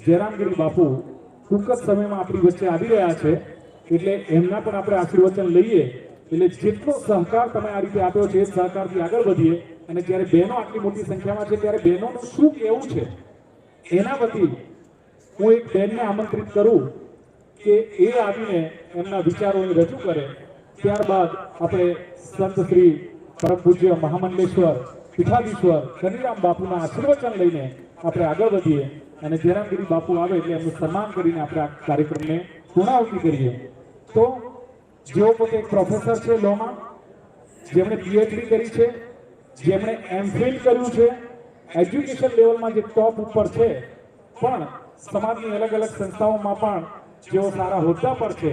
જયરામગીરી બાપુ ટૂંક જ સમયમાં આપણી વચ્ચે આવી રહ્યા છે, એટલે એમના પણ આપણે આશીર્વચન લઈએ. એટલે જેટલો સહકાર તમે આ રીતે આપ્યો છે એ સહકારથી આગળ વધીએ. અને જ્યારે બહેનો આટલી મોટી સંખ્યામાં છે ત્યારે બહેનોનું શું કહેવું છે એના વતી હું એક બહેનને આમંત્રિત કરું કે એ આવીને એમના વિચારોને રજૂ કરે. ત્યારબાદ આપણે સંત શ્રી પરમ પૂજ્ય મહામંડલેશ્વર પીઠાધીશ્વર કનીરામ બાપુના આશીર્વચન લઈને આપણે આગળ વધીએ અને જયરામગીરી બાપુ આવે એટલે એમનું સન્માન કરીને આપણે આ કાર્યક્રમને પૂર્ણાહુતિ કરીએ. તો જેઓ પોતે એક પ્રોફેસર છે લોમાં, જેમણે પીએચડી કરી છે, જેમણે એમફિલ કર્યું છે, એજ્યુકેશન લેવલમાં જે ટોપ ઉપર છે, પણ સમાજની અલગ અલગ સંસ્થાઓમાં પણ જેઓ સારા હોદ્દા પર છે,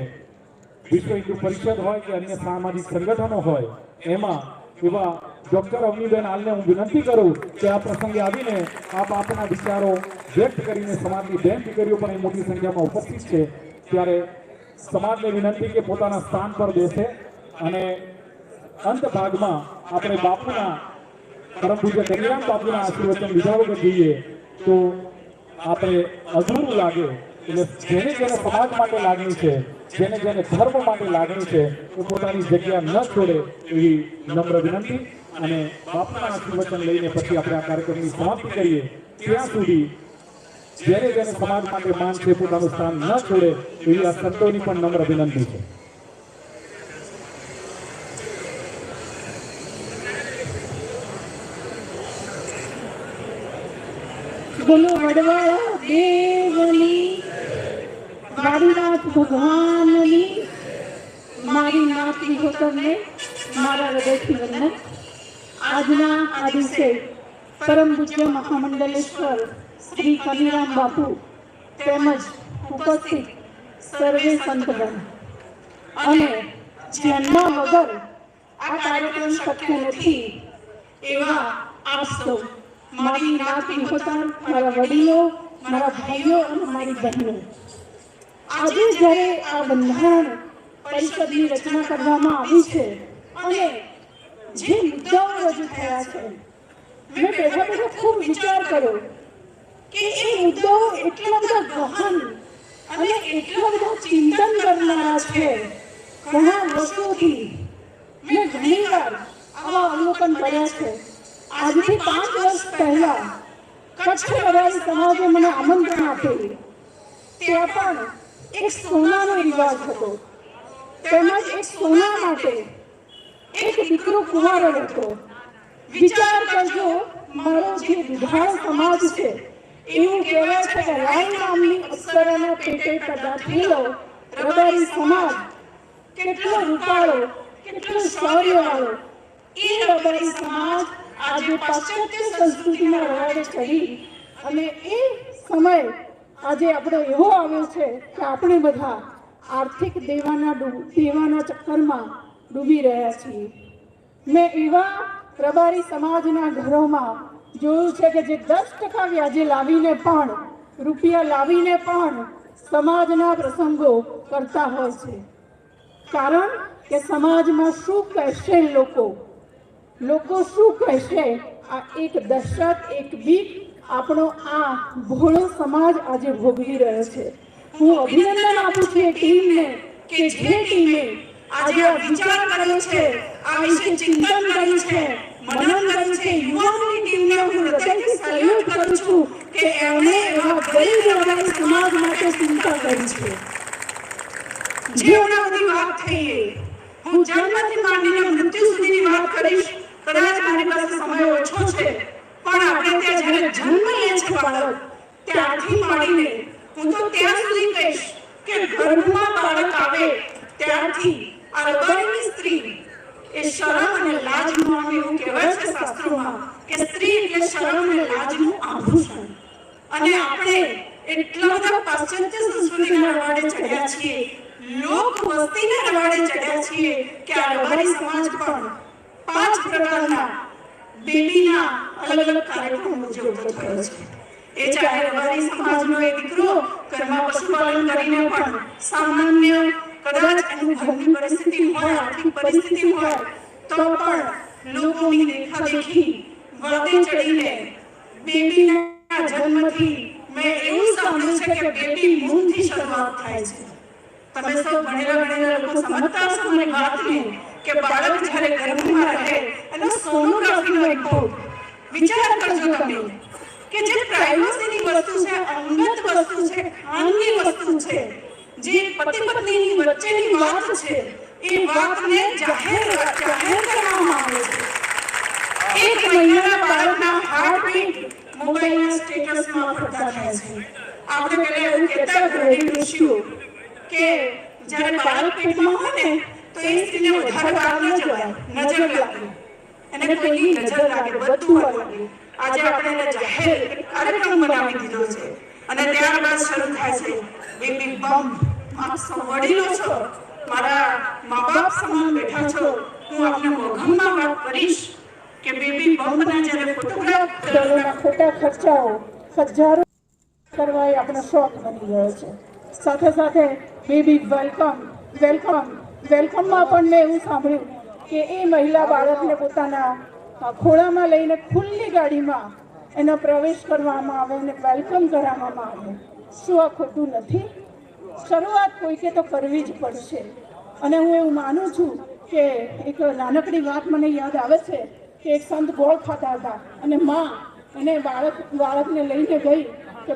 વિશ્વ હિન્દુ પરિષદ હોય કે અન્ય સામાજિક સંગઠનો હોય, એમાં એવા ડોક્ટર અવનીબેન હાલને હું વિનંતી કરું કે આ પ્રસંગે આવીને આપ આપના વિચારો વ્યક્ત કરીને સમાજની બેન દીકરીઓ પણ એ મોટી સંખ્યામાં ઉપસ્થિત છે ત્યારે સમાજને વિનંતી કે પોતાના સ્થાન પર બેસે અને અંત ભાગમાં આપણે બાપુના પરમ પૂજ્ય કનીરામ બાપુના આશીર્વચન લીધા વગર જઈએ તો આપણે અધૂરું લાગે. એટલે જેને જેને સમાજ માટે લાગણી છે, જેને જેને ધર્મ માટે લાગણી છે એ પોતાની જગ્યા ન છોડે એવી નમ્ર વિનંતી. અને બાપુના આશીર્વચન લઈને પછી આપણે આ કાર્યક્રમની સમાપ્તિ કરીએ. ત્યાં સુધી જેને જેને સમાજ માટે માન છે પોતાનું સ્થાન ન છોડે એવી આ સંતોની પણ નમ્ર વિનંતી છે. બોલો વડવાળા દેવની, વાડીનાથ ભગવાનની, મારી નાત વિહોતરને મારા હૃદયથી વંદન. આજના આ દિવસે પરમ પૂજ્ય મહામંડલેશ્વર શ્રી કનીરામ બાપુ તેમજ ઉપસ્થિત સર્વે સંતગણ અને જેમના વગર આ કાર્યક્રમ શક્ય નથી એવા આપ સૌ મારી નાત વિહોતર, મારા વડીલો, મારા ભાઈઓ અને મારી બહેનો, આજે જ્યારે આ બંધારણ પરિષદની રચના કરવામાં આવી છે અને જે મુદ્દાઓ રજૂ થયા છે, મેં બેઠા બેઠા ખૂબ વિચાર કર્યો કે એ મુદ્દાઓ એટલા બધા ગહન અને એટલા બધા ચિંતન કરનારા છે. ઘણા વર્ષોથી મેં ઘણીવાર આવા અવલોકન કર્યા છે. આજથી 5 વર્ષ પહેલા કચ્છ રબારી સમાજે મને આમંત્રણ આપેલું. ત્યાં પણ એક સોનાનો રિવાજ હતો, તેમજ એક સોના માટે એક દીકરો કુંવારો હતો. વિચાર કરજો, મારો જે દુધાળ સમાજ છે એવું કહેવાય છે કે રાઈ નામની અપ્સરાના પેટે પેદા થયેલો રબારી સમાજ કેટલો રૂપાળો, કેટલો શૌર્યવાળો, એ રબારી સમાજ આજે પાશ્ચાત્ય સંસ્કૃતિના રવાડે ચડી અને એ સમય આજે આપણો એવો આવ્યો છે કે આપણે બધા આર્થિક દેવાના ચક્કરમાં ડૂબી રહ્યા છીએ. મેં એવા રબારી સમાજના ઘરોમાં જોયું છે કે જે 10% વ્યાજે લાવીને પણ, રૂપિયા લાવીને પણ સમાજના પ્રસંગો કરતા હોય છે. કારણ કે સમાજમાં શું કહેશે લોકો શું કહેશે, આ એક દહેશત, એક બીક આપણો આ ભોળો સમાજ આજે ભોગવી રહ્યો છે. હું અભિનંદન આપું છું એ ટીમને કે જે ટીમે આજે આ વિચાર કર્યો છે, આ વિશે ચિંતન કર્યું છે, મનન કર્યું છે. યુવાનોની ટીમને હું હૃદયથી સલ્યુટ કરું છું કે એમણે એવા ગરીબ રબારી સમાજ માટે ચિંતા કરી છે. જીવનની વાત થઈએ, હું જન્મથી માંડીને મૃત્યુ સુધીની વાત કરીશ. કદાચ મારી પાસે સમય ઓછો છે, પણ આપણે ત્યાં જ્યારે જન્મ લે છે બાળક, ત્યારથી માંડીને હું તો ત્યાં સુધી કહીશ કે ગર્ભમાં બાળક આવે ત્યારથી આ રબારી સ્ત્રી એ શરમ અને લાજનું, એવું કહેવાય છે શાસ્ત્રોમાં કે સ્ત્રી એટલે શરમ અને લાજનું આભૂષણ. અને આપણે એટલા બધા પાશ્ચાત્ય સંસ્કૃતિના રવાડે ચડ્યા છીએ, લોક વસ્તીના રવાડે ચડ્યા છીએ કે આ રબારી સમાજ પણ 5 પ્રકારના બેબીના અલગ અલગ કાર્યક્રમો ઉજવતો થયો છે. એ ચાહે રબારી સમાજનો એક દીકરો ઘરમાં પશુપાલન કરીને પણ સામાન્ય કદાચ એની ઘરની પરિસ્થિતિ હોય, આર્થિક પરિસ્થિતિ હોય, તો પણ લોકોની દેખાદેખી વાતે ચડીને બેબીના જન્મથી મેં એવું સાંભળ્યું છે કે બેબી મૂનથી શરૂઆત થાય છે. તમે સૌ ભણેલા લોકો સમજતા હશો મારી વાતને કે બાળક જ્યારે ગર્ભમાં રહે એનો સોનોગ્રાફીનો રિપોર્ટ વિચાર કરજો તમે કે જે પ્રાઇવસીની વસ્તુ છે, અંગત વસ્તુ છે, ખાનગી વસ્તુ છે, જે પતિ પત્નીની વચ્ચેની વાત છે, એ વાતને જાહેર કરવામાં આવે છે. 1 મહિનાના બાળકના હાર્ટબીટ મોબાઈલના સ્ટેટસમાં ફરતા થાય છે. આપણે પહેલા એવું કહેતા ઘરેલુ ઋષિઓ કે જ્યારે બાળક પેટમાં હોય ને તો એ સ્ત્રીને વધારે બહાર ન જવાય, નજર લાગે, એને કોઈની નજર લાગે, બધું લાગે. આજે આપણે એને જાહેર કાર્યક્રમ બનાવી દીધો છે અને ત્યારબાદ શરૂ થાય છે બેબી બમ્પ. આપ સૌ વડીલો છો, મારા મા બાપ સમાન બેઠા છો, હું આપને મોઘમમાં વાત કરીશ કે બેબી બમ્પના જ્યારે ફોટોગ્રાફ દરોના ખોટા ખર્ચાઓ હજારો કરવા એ આપણો શોખ બની ગયો છે. સાથે સાથે બેબી વેલકમમાં પણ મેં એવું સાંભળ્યું કે એ મહિલા બાળકને પોતાના ખોળામાં લઈને ખુલ્લી ગાડીમાં એનો પ્રવેશ કરવામાં આવે અને વેલકમ કરાવવામાં આવે. શું આ ખોટું નથી? શરૂઆત કોઈકે તો કરવી જ પડશે. અને હું એવું માનું છું કે એક નાનકડી વાત મને યાદ આવે છે કે એક સંત ગોળ ખાતા હતા અને માં એને બાળકને લઈને ગઈ કે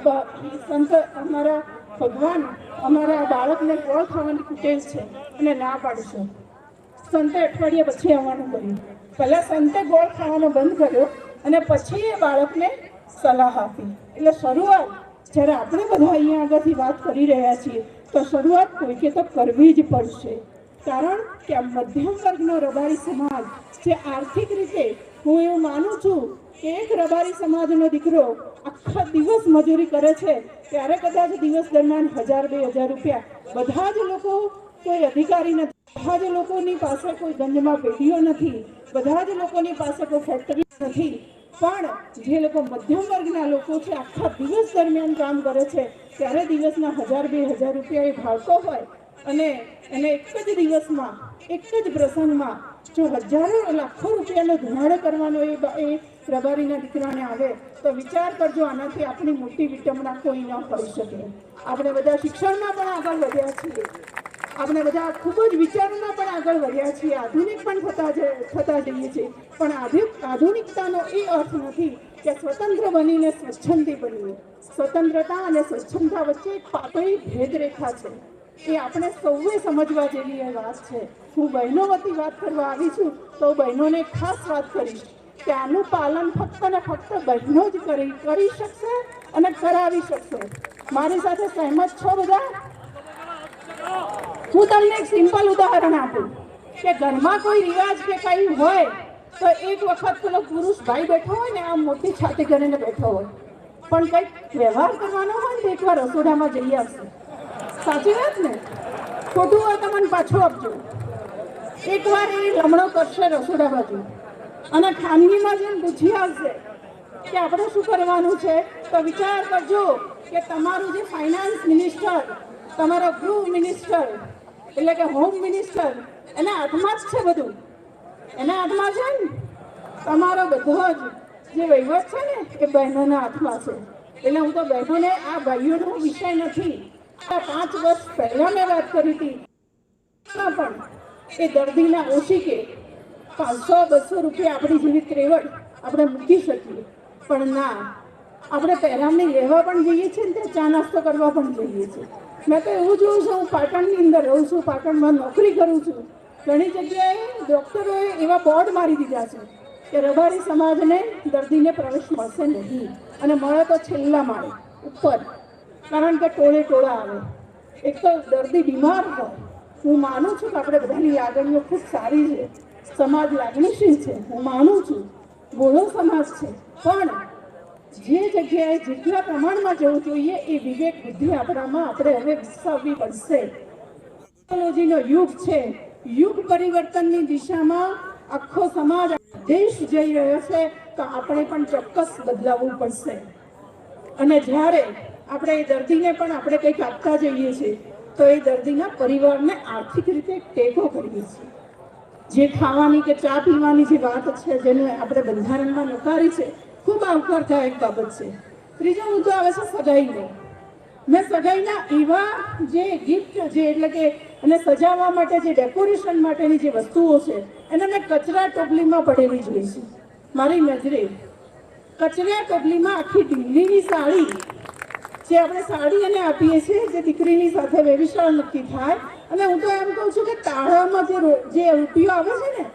સંત અમારા ભગવાન અમારા બાળકને ગોળ ખાવાની કુટેવ છે અને ના પાડશો. સંતે અઠવાડિયા પછી આવવાનું કર્યું. પહેલા સંતે ગોળ ખાવાનો બંધ કર્યો અને પછી એ બાળકને સલાહ આપી. એટલે શરૂઆત જ્યારે આપણે બધા અહીંયા આગળથી વાત કરી રહ્યા છીએ તો શરૂઆત કોઈકે તો કરવી જ પડશે. કારણ કે આ મધ્યમ વર્ગનો રબારી સમાજ જે આર્થિક રીતે હું એવું માનું છું કે એક રબારી સમાજનો દીકરો આખા દિવસ મજૂરી કરે છે ત્યારે કદાચ દિવસ દરમિયાન 1000-2000 રૂપિયા, બધા જ લોકો કોઈ અધિકારી નથી, બધા જ લોકોની પાસે કોઈ ગંજમાં પેઢીઓ નથી, બધા જ લોકોની પાસે કોઈ ફેક્ટરી નથી, પણ જે લોકો મધ્યમ વર્ગના લોકો છે આખા દિવસ દરમિયાન કામ કરે છે ત્યારે દિવસના 1000-2000 રૂપિયા એ ભાવતો હોય અને એને એક જ દિવસમાં એક જ પ્રસંગમાં જો હજારો લાખો રૂપિયાનો ધુમાડો કરવાનો એ રબારીના દીકરાને આવે તો વિચાર કરજો આનાથી આપણી મોટી વિટંબના કોઈ ન કરી શકે. આપણે બધા શિક્ષણમાં પણ આગળ વધ્યા છીએ, આપણે બધા ખૂબ જ વિચારોમાં પણ આગળ વધ્યા છીએ, આધુનિક પણ થતા જઈએ છીએ, પણ આધુનિકતાનો એ અર્થ નથી કે સ્વતંત્ર બનીને સ્વચ્છંદી બનીએ. સ્વતંત્રતા અને સ્વચ્છંદતા વચ્ચે એક પાતળી ભેદરેખા છે. એ આપણે સૌએ સમજવા જેવી એ વાત છે. હું બહેનો વતી વાત કરવા આવી છું તો બહેનોને ખાસ વાત કરીશ કે આનું પાલન ફક્ત ને ફક્ત બહેનો જ કરી શકશે અને કરાવી શકશે. મારી સાથે સહેમત છો બધા? હું તમને એક સિમ્પલ ઉદાહરણ આપું કે ઘરમાં કોઈ રિવાજ કે કંઈ હોય તો એક વખત પેલો પુરુષ ભાઈ બેઠો હોય ને આમ મોટી છાતી કરીને બેઠો હોય, પણ કંઈક વ્યવહાર કરવાનો હોય તો એકવાર રસોડામાં જઈ આવશે. સાચી વાત ને? ખોટું હોય તો મને પાછું આપજો. એકવાર એ લમણો કરશે રસોડા બાજુ અને ખાનગીમાં જઈને પૂછી આવશે કે આપણે શું કરવાનું છે, તો વિચાર કરજો કે તમારું જે ફાઇનાન્સ મિનિસ્ટર, તમારો ગૃહ મિનિસ્ટર એટલે કે હોમ મિનિસ્ટર એના હાથમાં જ છે બધું, એના હાથમાં છે ને. તમારો બધો જ જે વહીવટ છે ને એ બહેનોના હાથમાં છે. એટલે હું તો બહેનોને, આ ભાઈઓનો વિષય નથી, 5 વર્ષ પહેલા મેં વાત કરી હતી પણ એ દર્દીના ઓશિકે 500-200 રૂપિયા આપણી જેવી ત્રેવડ આપણે મૂકી શકીએ, પણ ના, આપણે પહેરામણી લેવા પણ જઈએ છીએ ને ચા નાસ્તો કરવા પણ જઈએ છીએ. મેં તો એવું જોયું છે, હું પાટણની અંદર રહું છું, પાટણમાં નોકરી કરું છું, ઘણી જગ્યાએ ડૉક્ટરોએ એવા બોર્ડ મારી દીધા છે કે રબારી સમાજને દર્દીને પ્રવેશ મળશે નહીં અને મળે તો છેલ્લા માળે ઉપર, કારણ કે ટોળા આવે. એક તો દર્દી બીમાર હોય. હું માનું છું કે આપણે બધાની લાગણીઓ ખૂબ સારી છે, સમાજ લાગણીશીલ છે, હું માનું છું, ભોળો સમાજ છે, પણ જે જગ્યાએ જેટલા પ્રમાણમાં જવું જોઈએ એ વિવેક બુદ્ધિ આપણામાં આપણે હવે વિકસાવવી પડશે. ટેકનોલોજીનો યુગ છે, યુગ પરિવર્તનની દિશામાં આખો સમાજ, દેશ જઈ રહ્યો છે, તો આપણે પણ ચોક્કસ બદલાવવું પડશે. અને જ્યારે આપણે એ દર્દીને પણ આપણે કંઈક આપતા જઈએ છીએ તો એ દર્દીના પરિવારને આર્થિક રીતે ટેકો કરીએ છીએ. જે ખાવાની કે ચા પીવાની જે વાત છે જેને આપણે બંધારણમાં નકારી છે, ખૂબ આવકારદાયક બાબત છે, ત્રીજો મુદ્દો આવે છે સગાઈનો. મેં સગાઈના એવા જે ગિફ્ટ જે એટલે કે અને સજાવવા માટે જે ડેકોરેશન માટેની જે વસ્તુઓ છે એને મેં કચરા ટોપલીમાં પડેલી જોઈ છે. મારી નજરે કચરા ટોપલીમાં આખી ઢીંગલીની સાડી જે આપણે સાડી એને આપીએ છીએ જે દીકરીની સાથે વેવિશાળ નક્કી થાય, અને હું તો એમ કહું છું કે તાળામાં જે રૂપિયો આવે છે ને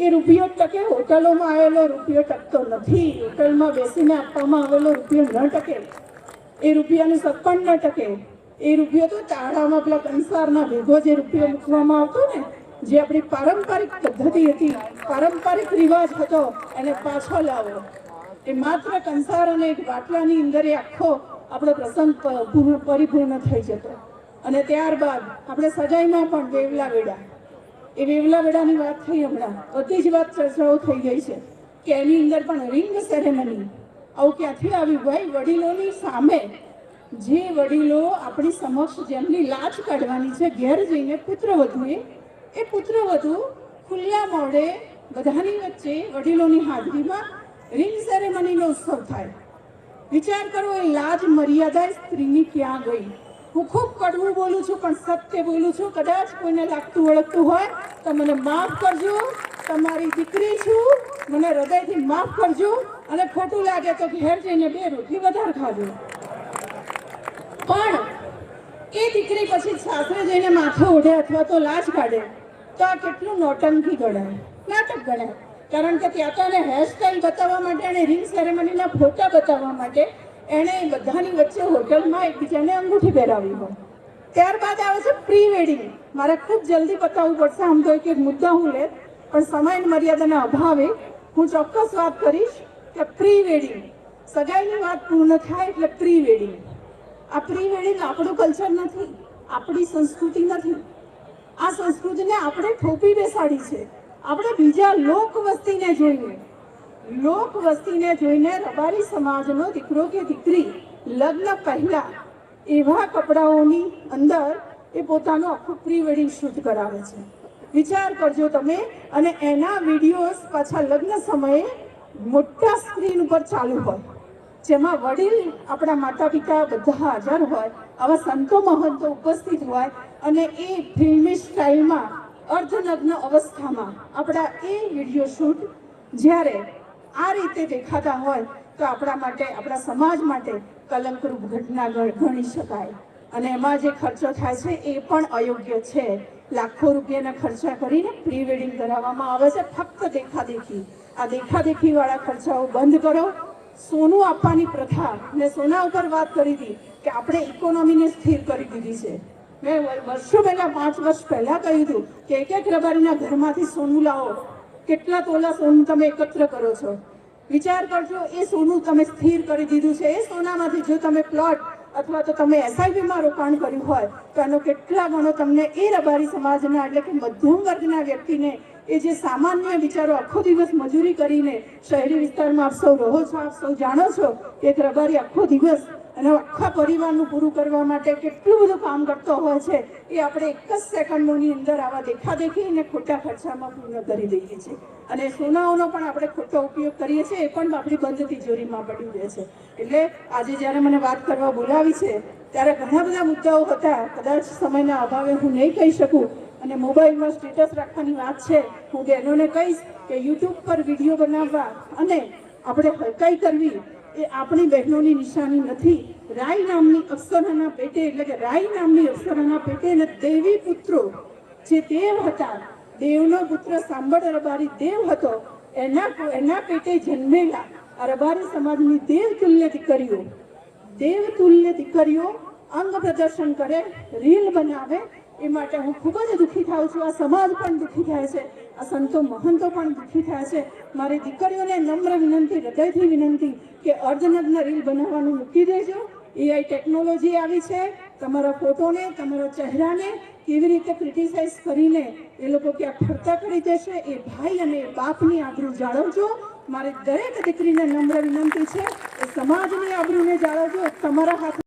એ રૂપિયો ટકે. હોટલોમાં આવેલો રૂપિયો ટકતો નથી. હોટલમાં બેસીને આપવામાં આવેલો રૂપિયો ન ટકે. એ રૂપિયાનું સત્પણ ન ટકે. એ રૂપિયો તો તાળામાં પેલા કંસારના ભેગો જે રૂપિયો મૂકવામાં આવતો ને, જે આપણી પારંપરિક પદ્ધતિ હતી, પારંપરિક રિવાજ હતો, એને પાછો લાવો. એ માત્ર કંસાર અને એક બાટલાની અંદર એ આખો આપણો પ્રસંગ પરિપૂર્ણ થઈ જતો. અને ત્યારબાદ આપણે સગાઈમાં પણ વેવલા વેડા, એ વેવલા વેડાની વાત થઈ હમણાં, બધી જ વાત ચર્ચાઓ થઈ ગઈ છે કે એની અંદર પણ રિંગ સેરેમની આવું ક્યાંથી આવ્યું ભાઈ? વડીલોની સામે જે વડીલો આપણી સમક્ષ જેમની લાજ કાઢવાની છે, ઘેર જઈને પુત્રવધુએ એ પુત્રવધુ ખુલ્લા મોઢે બધાની વચ્ચે વડીલોની હાજરીમાં રિંગ સેરેમનીનો ઉત્સવ થાય. વિચાર કરો, એ લાજ મર્યાદા સ્ત્રીની ક્યાં ગઈ? હું ખૂબ કડવું બોલું છું પણ સત્ય બોલું છું. કદાચ કોઈને લાગતું વળગતું હોય તો મને માફ કરજો. તમારી દીકરી છું, મને હૃદયથી માફ કરજો. અને ખોટું લાગે તો ઘેર જઈને 2 રોટલી વધારે ખાજો. પણ એ દીકરી પછી સાસરે જઈને માથું ઓઢે અથવા તો લાજ કાઢે તો આ કેટલું નોટંકી ગણાય, નાટક ગણાય. કારણ કે ત્યાં તો એને હેરસ્ટાઈલ બતાવવા માટે અને રિંગ સેરેમનીના ફોટા બતાવવા માટે એણે બધાની વચ્ચે હોટલમાં એકબીજાને અંગૂઠી પહેરાવી હોય. ત્યારબાદ આવે છે પ્રી વેડિંગ. મારે ખૂબ જલ્દી બતાવવું પડશે, આમ તો એક મુદ્દા હું લે, પણ સમય મર્યાદાના અભાવે હું ચોક્કસ વાત કરીશ કે પ્રી વેડિંગ, સગાઈની વાત પૂર્ણ થાય એટલે પ્રી વેડિંગ. આ પ્રી વેડિંગ આપણું કલ્ચર નથી, આપણી સંસ્કૃતિ નથી. આ સંસ્કૃતિને આપણે થોપી બેસાડી છે. આપણે બીજા લોક વસ્તીને જોઈને રબારી સમાજનો દીકરો કે દીકરી લગ્ન પહેલા એવા કપડાઓની અંદર એ પોતાનું આખું પ્રી વેડિંગ શૂટ કરાવે છે. વિચાર કરજો તમે. અને એના વિડીયોઝ પાછા લગ્ન સમયે મોટા સ્ક્રીન ઉપર ચાલુ હોય, જેમાં વડીલ આપણા માતા પિતા બધા હાજર હોય, આવા સંતો મહંતો ઉપસ્થિત હોય, અને એ ફિલ્મી સ્ટાઇલમાં અર્ધનગ્ન અવસ્થામાં આપણા એ વિડીયો શૂટ જ્યારે આ રીતે દેખાતા હોય તો આપણા માટે, આપણા સમાજ માટે કલંકરૂપ ઘટના ગણી શકાય. અને એમાં જે ખર્ચો થાય છે એ પણ અયોગ્ય છે. લાખો રૂપિયાના ખર્ચા કરીને પ્રી વેડિંગ કરાવવામાં આવે છે ફક્ત દેખાદેખી. આ દેખાદેખી વાળા ખર્ચાઓ બંધ કરો. સોનું આપવાની પ્રથા, મેં સોના ઉપર વાત કરી હતી કે આપણે ઇકોનોમીને સ્થિર કરી દીધી છે. મેં વર્ષો પહેલા 5 વર્ષ પહેલા કહ્યું હતું કે એક રબારીના ઘરમાંથી સોનું લાવો. કેટલા તોલા સોનું તમે એકત્ર કરો છો? વિચાર કરજો. એ સોનું તમે સ્થિર કરી દીધું છે. એ સોનામાંથી જો તમે પ્લોટ અથવા તો તમે એસઆઈપીમાં રોકાણ કર્યું હોય તો એનો કેટલા ગણો તમને એ રબારી સમાજના એટલે કે મધ્યમ વર્ગના વ્યક્તિને, એ જે સામાન્ય બિચારો આખો દિવસ મજૂરી કરીને શહેરી વિસ્તારમાં આપ સૌ રહો છો, આપ સૌ જાણો છો કે એક રબારી આખો દિવસ અને આખા પરિવારનું પૂરું કરવા માટે કેટલું બધું કામ કરતો હોય છે, એ આપણે એક જ સેકન્ડોની અંદર આવા દેખાદેખી અને ખોટા ખર્ચામાં પૂર્ણ કરી દઈએ છીએ. અને સોનાઓનો પણ આપણે ખોટો ઉપયોગ કરીએ છીએ, એ પણ આપણી બંધ તિજોરીમાં પડી રહે છે. એટલે આજે જ્યારે મને વાત કરવા બોલાવી છે ત્યારે ઘણા બધા મુદ્દાઓ હતા, કદાચ સમયના અભાવે હું નહીં કહી શકું. અને મોબાઈલમાં સ્ટેટસ રાખવાની વાત છે, હું બહેનોને કહીશ કે યુટ્યુબ પર વિડીયો બનાવવા અને આપણે હલકાઈ કરવી એ આપણી બહેનોની નિશાની નથી. રાઈ નામની અપ્સરાના પેટે એટલે કે રાઈ નામની અપ્સરાના પેટે અને દેવી પુત્રો જે દેવ હતા, દેવનો પુત્ર સાંભળ રબારી દેવ હતો, એના પેટે જન્મેલા આ રબારી સમાજની દેવ તુલ્ય દીકરીઓ અંગ પ્રદર્શન કરે, રીલ બનાવે, એ માટે હું ખૂબ જ દુઃખી થાઉં છું. આ સમાજ પણ દુઃખી થાય છે, આ સંતો મહંતો પણ દુઃખી થાય છે. મારી દીકરીઓને નમ્ર વિનંતી, હૃદયથી વિનંતી કે અર્ધનગ્ન રીલ બનાવવાનું મૂકી દેજો. એઆઈ ટેકનોલોજી આવી છે, તમારા ફોટોને, તમારા ચહેરાને કેવી રીતે ક્રિટિસાઇઝ કરીને એ લોકો ક્યાં ફરતા કરી દેશે. એ ભાઈ અને બાપની આબરૂ જાળવજો. મારી દરેક દીકરીને નમ્ર વિનંતી છે, એ સમાજની આબરૂને જાળવજો. તમારા હાથ